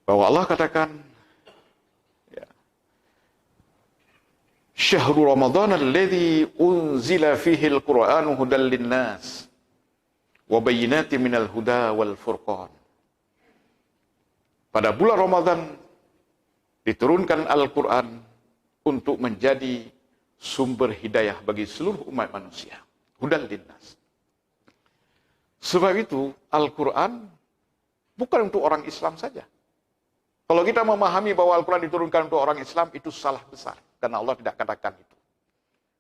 Bahwa Allah katakan, ya, Syahrul Ramadan alladzi unzila fihi al-Qur'anu hudal linnas wa bayyinatin minal huda wal furqan. Pada bulan Ramadan diturunkan Al-Quran untuk menjadi sumber hidayah bagi seluruh umat manusia. Hudal linnas. Sebab itu Al-Quran bukan untuk orang Islam saja. Kalau kita memahami bahwa Al-Quran diturunkan untuk orang Islam, itu salah besar. Karena Allah tidak katakan itu.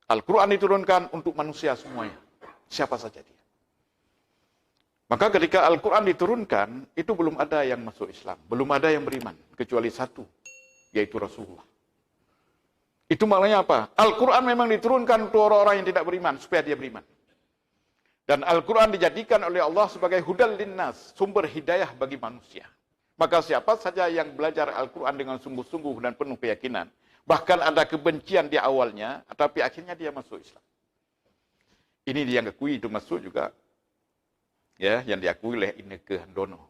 Al-Quran diturunkan untuk manusia semuanya. Siapa saja dia. Maka ketika Al-Quran diturunkan, itu belum ada yang masuk Islam. Belum ada yang beriman. Kecuali satu, yaitu Rasulullah. Itu maknanya apa? Al-Quran memang diturunkan untuk orang-orang yang tidak beriman, supaya dia beriman. Dan Al-Quran dijadikan oleh Allah sebagai hudal linnas, sumber hidayah bagi manusia. Maka siapa saja yang belajar Al-Quran dengan sungguh-sungguh dan penuh keyakinan, bahkan ada kebencian di awalnya, tapi akhirnya dia masuk Islam. Ini dia yang diakui, itu masuk juga. Ya, yang diakui oleh Inneke Handono,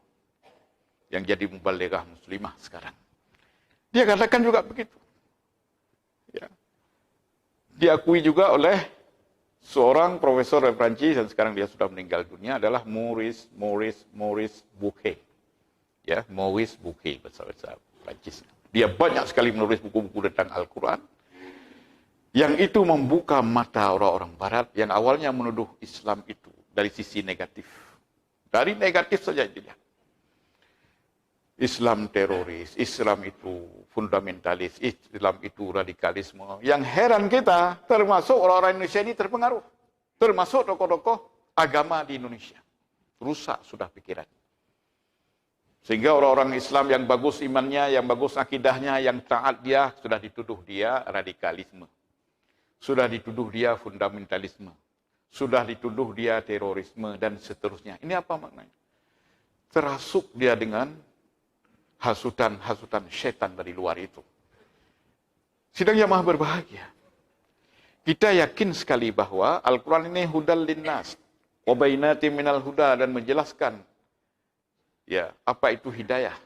yang jadi mubalighah muslimah sekarang. Dia katakan juga begitu. Ya. Diakui juga oleh seorang profesor dari Prancis, dan sekarang dia sudah meninggal dunia, adalah Maurice Bucaille. Ya, Maurice Bucaille, bahasa Prancis. Dia banyak sekali menulis buku-buku tentang Al-Quran, yang itu membuka mata orang-orang Barat, yang awalnya menuduh Islam itu dari sisi negatif. Dari negatif saja dilihat. Islam teroris, Islam itu fundamentalis, Islam itu radikalisme. Yang heran kita, termasuk orang-orang Indonesia ini terpengaruh. Termasuk tokoh-tokoh agama di Indonesia. Rusak sudah pikiran. Sehingga orang-orang Islam yang bagus imannya, yang bagus akidahnya, yang taat dia, sudah dituduh dia radikalisme. Sudah dituduh dia fundamentalisme. Sudah dituduh dia terorisme dan seterusnya. Ini apa maknanya? Terasuk dia dengan hasutan-hasutan setan dari luar itu. Sidang jamaah berbahagia. Kita yakin sekali bahwa Al-Quran ini hudal linnas, wa bayyinatin minal huda, dan menjelaskan ya apa itu hidayah.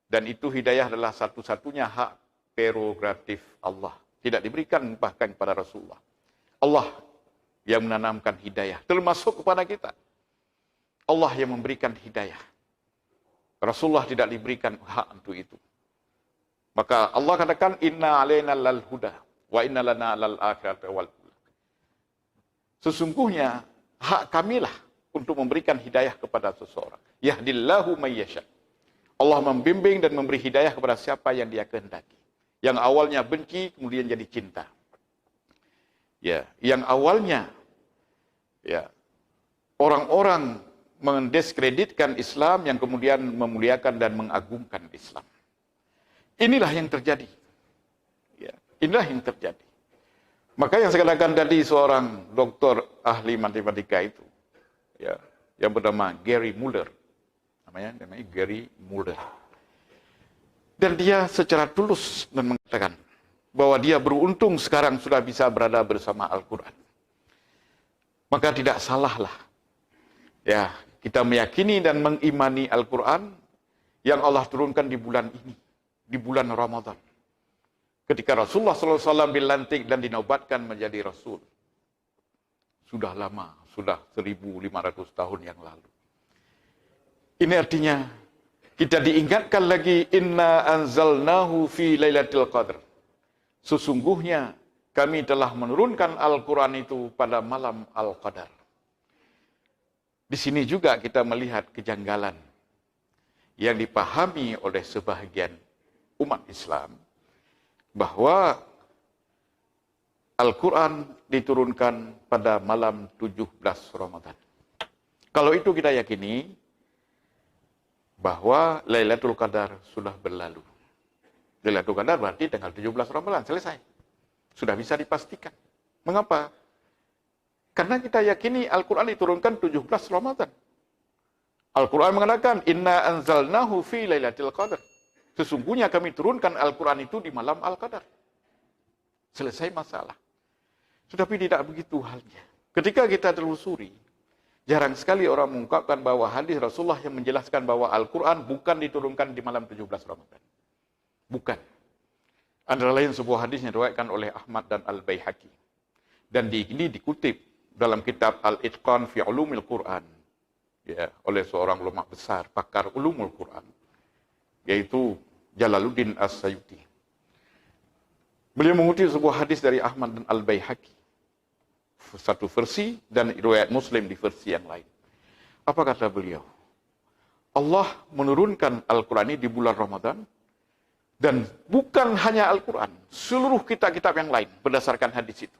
Dan itu hidayah adalah satu-satunya hak prerogatif Allah. Tidak diberikan bahkan kepada Rasulullah. Allah yang menanamkan hidayah, termasuk kepada kita. Allah yang memberikan hidayah. Rasulullah tidak diberikan hak untuk itu. Maka Allah katakan, inna alaina lal huda, wa inna lana lal akhirati wal ula. Sesungguhnya, hak kamilah untuk memberikan hidayah kepada seseorang. Yahdillahu mayyasha. Allah membimbing dan memberi hidayah kepada siapa yang dia kehendaki. Yang awalnya benci, kemudian jadi cinta. Ya, yang awalnya ya orang-orang mendiskreditkan Islam, yang kemudian memuliakan dan mengagungkan Islam. Inilah yang terjadi. Ya, inilah yang terjadi. Maka yang saya katakan tadi, seorang doktor ahli matematika itu, ya, yang bernama Gary Muller, namanya Gary Muller. Dan dia secara tulus dan mengatakan bahwa dia beruntung sekarang sudah bisa berada bersama Al-Quran. Maka tidak salahlah ya kita meyakini dan mengimani Al-Quran yang Allah turunkan di bulan ini, di bulan Ramadan. Ketika Rasulullah SAW dilantik dan dinobatkan menjadi Rasul. Sudah lama, sudah 1.500 tahun yang lalu. Ini artinya kita diingatkan lagi, inna anzalnahu fi lailatul qadr. Sesungguhnya kami telah menurunkan Al-Quran itu pada malam Al-Qadar. Di sini juga kita melihat kejanggalan yang dipahami oleh sebahagian umat Islam, bahwa Al-Quran diturunkan pada malam 17 Ramadan. Kalau itu kita yakini bahwa Lailatul Qadar sudah berlalu. Lailatul Qadar berarti tanggal 17 Ramadan, selesai. Sudah bisa dipastikan. Mengapa? Karena kita yakini Al-Quran diturunkan 17 Ramadan. Al-Quran mengatakan, inna anzalnahu fi lailatul qadar. Sesungguhnya kami turunkan Al-Quran itu di malam Al-Qadar. Selesai masalah. Tetapi tidak begitu halnya. Ketika kita telusuri, Jarang sekali orang mengungkapkan bahwa hadis Rasulullah yang menjelaskan bahwa Al-Quran bukan diturunkan di malam 17 Ramadan. Bukan. Antara lain sebuah hadis yang diriwayatkan oleh Ahmad dan Al-Baihaqi. Dan ini dikutip dalam kitab Al-Itqan fi Ulumil Quran, ya, oleh seorang ulama besar, pakar ulumul Quran, yaitu Jalaluddin As-Sayuti. Beliau mengutip sebuah hadis dari Ahmad dan Al-Baihaqi, satu versi, dan riwayat Muslim di versi yang lain. Apa kata beliau? Allah menurunkan Al-Quran ini di bulan Ramadan, dan bukan hanya Al-Quran, seluruh kitab-kitab yang lain berdasarkan hadis itu.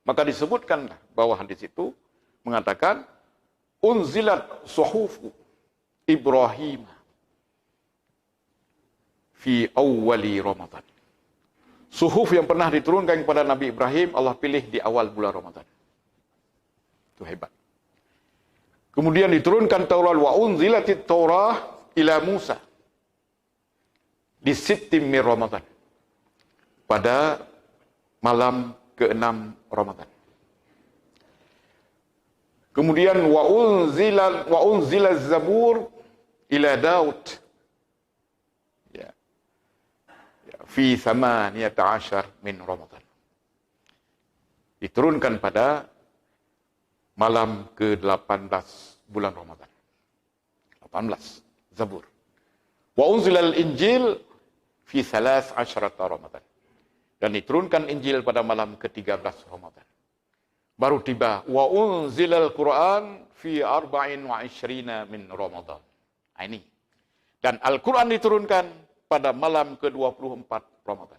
Maka disebutkan bahwa hadis itu mengatakan, unzilat suhufu Ibrahim fi awwali Ramadan. Suhuf yang pernah diturunkan kepada Nabi Ibrahim, Allah pilih di awal bulan Ramadan. Itu hebat. Kemudian diturunkan Taurat, wa unzilatit Taurah ila Musa di sittim min Ramadan, pada malam ke-6 Ramadan. Kemudian wa unzila Zabur ila Daud, ya, fi 18 min Ramadan. Diturunkan pada malam ke-18 bulan Ramadan. 18 Zabur. Wa unzila al-Injil fi 13 Ramadan. Dan diturunkan Injil pada malam ke-13 Ramadan. Baru tiba wa unzilal Quran fi 24 min Ramadan. Nah, ini. Dan Al-Quran diturunkan pada malam ke-24 Ramadan.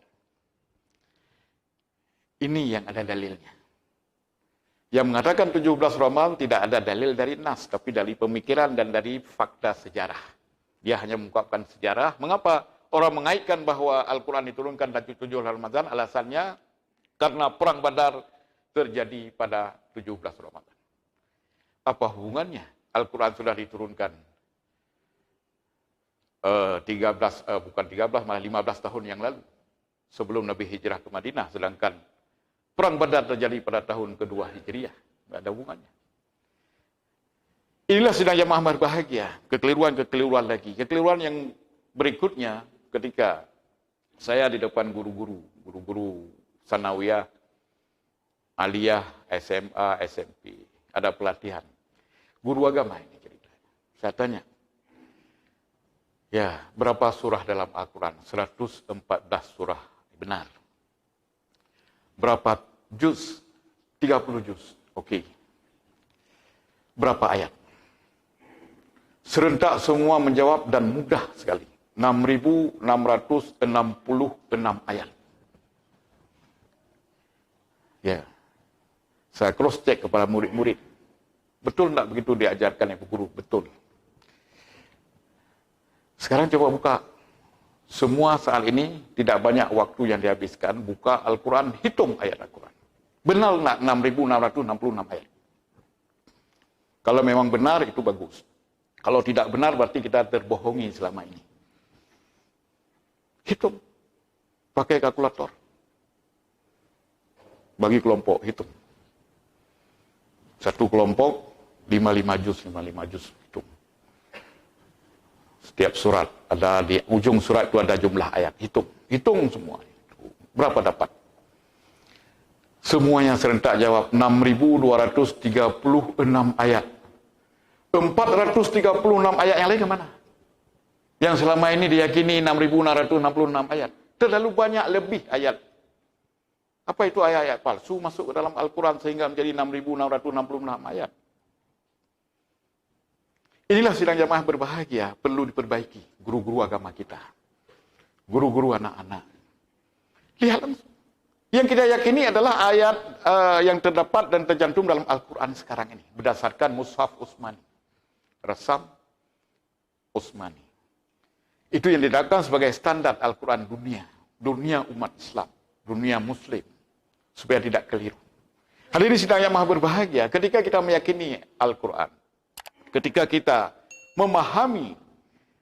Ini yang ada dalilnya. Yang mengatakan 17 Ramadan tidak ada dalil dari nas, tapi dari pemikiran dan dari fakta sejarah. Dia hanya mengungkapkan sejarah. Mengapa orang mengaitkan bahwa Al-Quran diturunkan dari 7 Ramadan? Alasannya karena perang Badar terjadi pada 17 Ramadan. Apa hubungannya? Al-Quran sudah diturunkan 15 tahun yang lalu, sebelum Nabi hijrah ke Madinah, sedangkan perang Badar terjadi pada tahun kedua Hijriah. Tidak ada hubungannya. Inilah sidang jamaah berbahagia. Kekeliruan lagi. Kekeliruan yang berikutnya, ketika saya di depan guru-guru sanawiyah, aliyah, SMA, SMP, ada pelatihan. Guru agama ini cerita. Saya tanya, ya, berapa surah dalam Al-Quran? 114 surah. Benar. Berapa juz? 30 juz. Oke. Berapa ayat? Serentak semua menjawab dan mudah sekali. 6.666 ayat. Ya. Saya cross check kepada murid-murid. Betul tak begitu diajarkan Ibu Guru? Betul. Sekarang coba buka. Semua saat ini tidak banyak waktu yang dihabiskan. Buka Al-Quran, hitung ayat Al-Quran. Benar tak 6.666 ayat? Kalau memang benar, itu bagus. Kalau tidak benar, berarti kita terbohongi selama ini. Hitung. Pakai kalkulator. Bagi kelompok, hitung. Satu kelompok, 55 juz, hitung. Setiap surat, ada di ujung surat itu ada jumlah ayat. Hitung semua. Berapa dapat? Semuanya serentak jawab 6.236 ayat. 436 ayat yang lain ke mana? Yang selama ini diyakini 6.666 ayat. Terlalu banyak lebih ayat. Apa itu ayat-ayat palsu masuk ke dalam Al-Quran sehingga menjadi 6.666 ayat? Inilah sidang jamaah berbahagia, perlu diperbaiki guru-guru agama kita. Guru-guru anak-anak. Lihat langsung. Yang kita yakini adalah ayat yang terdapat dan tercantum dalam Al-Quran sekarang ini. Berdasarkan Mushaf Utsmani. Resam Utsmani. Itu yang didapatkan sebagai standar Al-Quran dunia. Dunia umat Islam. Dunia Muslim. Supaya tidak keliru. Hadirin sidang jamaah berbahagia, ketika kita meyakini Al-Quran, ketika kita memahami,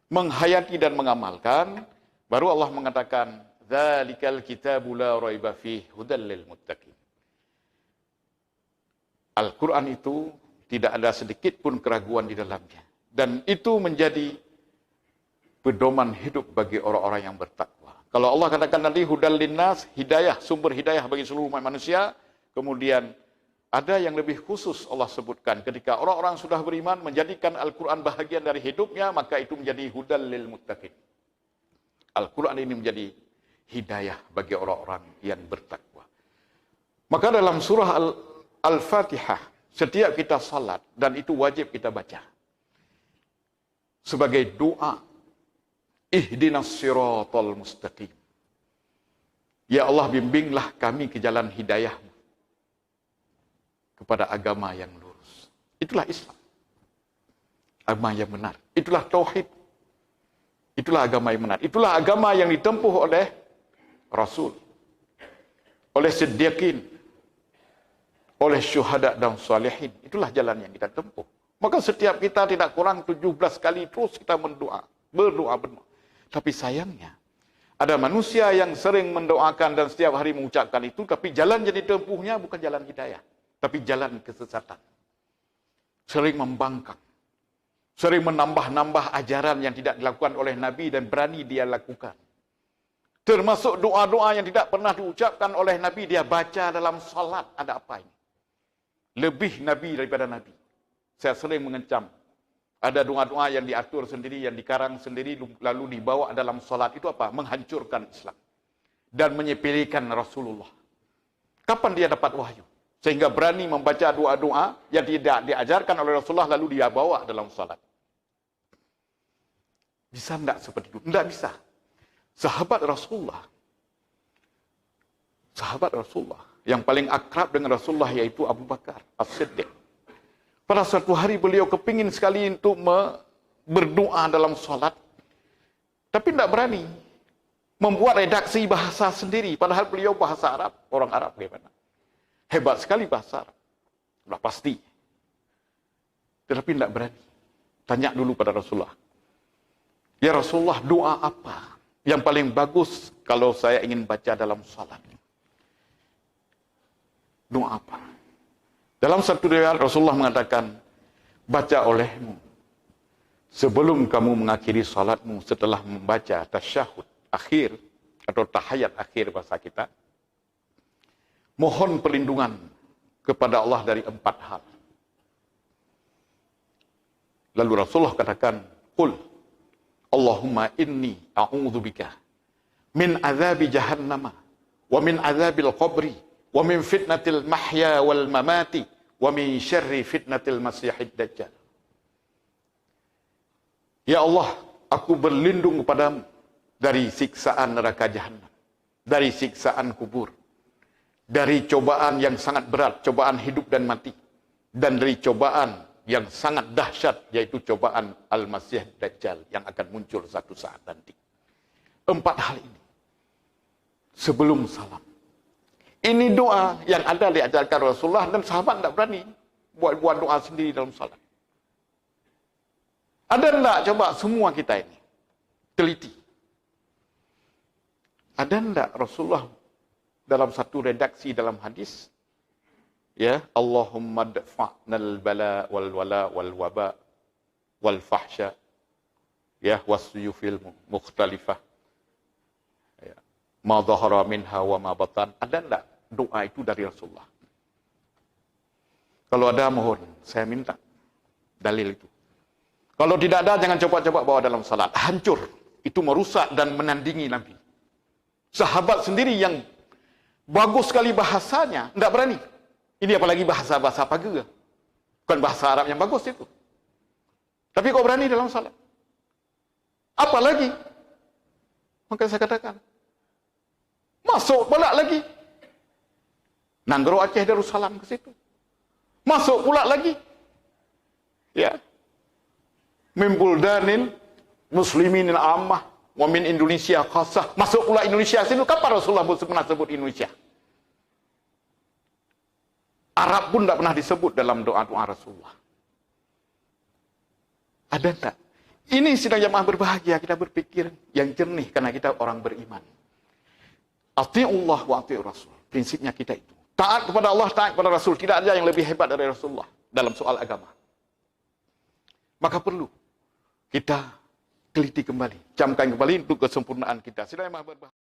menghayati dan mengamalkan, baru Allah mengatakan, "Dzalikal kitabu la raiba fihi hudal lil muttaqin." Al-Quran itu Tidak ada sedikit pun keraguan di dalamnya. Dan itu menjadi pedoman hidup bagi orang-orang yang bertakwa. Kalau Allah katakan nanti hudal linnas, hidayah, sumber hidayah bagi seluruh umat manusia, kemudian ada yang lebih khusus Allah sebutkan. Ketika orang-orang sudah beriman, menjadikan Al-Quran bahagian dari hidupnya, maka itu menjadi hudal lil muttaqin. Al-Quran ini menjadi hidayah bagi orang-orang yang bertakwa. Maka dalam surah Al-Fatihah, setiap kita salat, dan itu wajib kita baca. Sebagai doa, ihdinas siratal mustaqim. Ya Allah, bimbinglah kami ke jalan hidayah-Mu, kepada agama yang lurus. Itulah Islam. Agama yang benar. Itulah tauhid. Itulah agama yang benar. Itulah agama yang ditempuh oleh Rasul, oleh siddiqin, oleh syuhada dan salihin. Itulah jalan yang kita tempuh. Maka setiap kita tidak kurang 17 kali terus kita berdoa. Tapi sayangnya, ada manusia yang sering mendoakan dan setiap hari mengucapkan itu, tapi jalan yang ditempuhnya bukan jalan hidayah, tapi jalan kesesatan. Sering membangkang. Sering menambah-nambah ajaran yang tidak dilakukan oleh Nabi dan berani dia lakukan. Termasuk doa-doa yang tidak pernah diucapkan oleh Nabi, dia baca dalam salat. Ada apa ini? Lebih Nabi daripada Nabi. Saya sering mengecam. Ada doa-doa yang diatur sendiri, yang dikarang sendiri, lalu dibawa dalam salat. Itu apa? Menghancurkan Islam. Dan menyepelekan Rasulullah. Kapan dia dapat wahyu? Sehingga berani membaca doa-doa yang tidak diajarkan oleh Rasulullah, lalu dia bawa dalam salat. Bisa tidak seperti itu? Tidak bisa. Sahabat Rasulullah, yang paling akrab dengan Rasulullah yaitu Abu Bakar As-Siddiq. Pada suatu hari beliau kepingin sekali untuk berdoa dalam salat, tapi tidak berani. Membuat redaksi bahasa sendiri, padahal beliau bahasa Arab, orang Arab bagaimana? Hebat sekali bahasa Arab. Sudah pasti. Tetapi tidak berani. Tanya dulu pada Rasulullah. Ya Rasulullah, doa apa yang paling bagus kalau saya ingin baca dalam salat? Doa apa? Dalam satu riwayat Rasulullah mengatakan, baca olehmu sebelum kamu mengakhiri salatmu setelah membaca tasyahud akhir atau tahiyat akhir bahasa kita. Mohon perlindungan kepada Allah dari 4 hal. Lalu Rasulullah katakan, Qul Allahumma inni a'udzubika min azabi jahannama wa min azabil qabri wa min fitnatil mahya wal mamati wa min syarri fitnatil masihid dajjal. Ya Allah, aku berlindung kepadamu dari siksaan neraka jahannam, dari siksaan kubur, dari cobaan yang sangat berat, cobaan hidup dan mati, dan dari cobaan yang sangat dahsyat, yaitu cobaan Al-Masih Dajjal yang akan muncul satu saat nanti. 4 hal ini sebelum salam. Ini doa yang ada diajarkan Rasulullah, dan sahabat tidak berani buat doa sendiri dalam salat. Ada tidak coba semua kita ini teliti? Ada tidak Rasulullah dalam satu redaksi dalam hadis, ya, Allahumma dfa'nal bala wal wala wal waba wal fahsya, ya, wasyufil mukhtalifah, ya, ma dhahara minha wa ma batan. Ada enggak doa itu dari Rasulullah? Kalau ada, mohon saya minta dalil itu. Kalau tidak ada, jangan coba-coba bawa dalam salat. Hancur. Itu merusak dan menandingi Nabi. Sahabat sendiri yang bagus sekali bahasanya, tidak berani. Ini apalagi bahasa-bahasa pagi. Bukan bahasa Arab yang bagus itu. Tapi kok berani dalam salat? Apalagi? Maka saya katakan, masuk pula lagi. Nanggro Aceh Darussalam ke situ. Masuk pula lagi. Ya. Min buldanil muslimin ammah wa min Indonesia khasah. Masuk pula Indonesia situ. Kapan Rasulullah pernah sebut Indonesia? Arab pun tidak pernah disebut dalam doa-doa Rasulullah. Ada tak? Ini sidang jamaah berbahagia, kita berpikir yang jernih karena kita orang beriman. Ati'ullah wa ati'ur Rasul. Prinsipnya kita itu. Taat kepada Allah, taat kepada Rasul. Tidak ada yang lebih hebat dari Rasulullah. dalam soal agama. Maka perlu kita teliti kembali, camkan kembali untuk kesempurnaan kita. Sila yang Maha Berbahaya.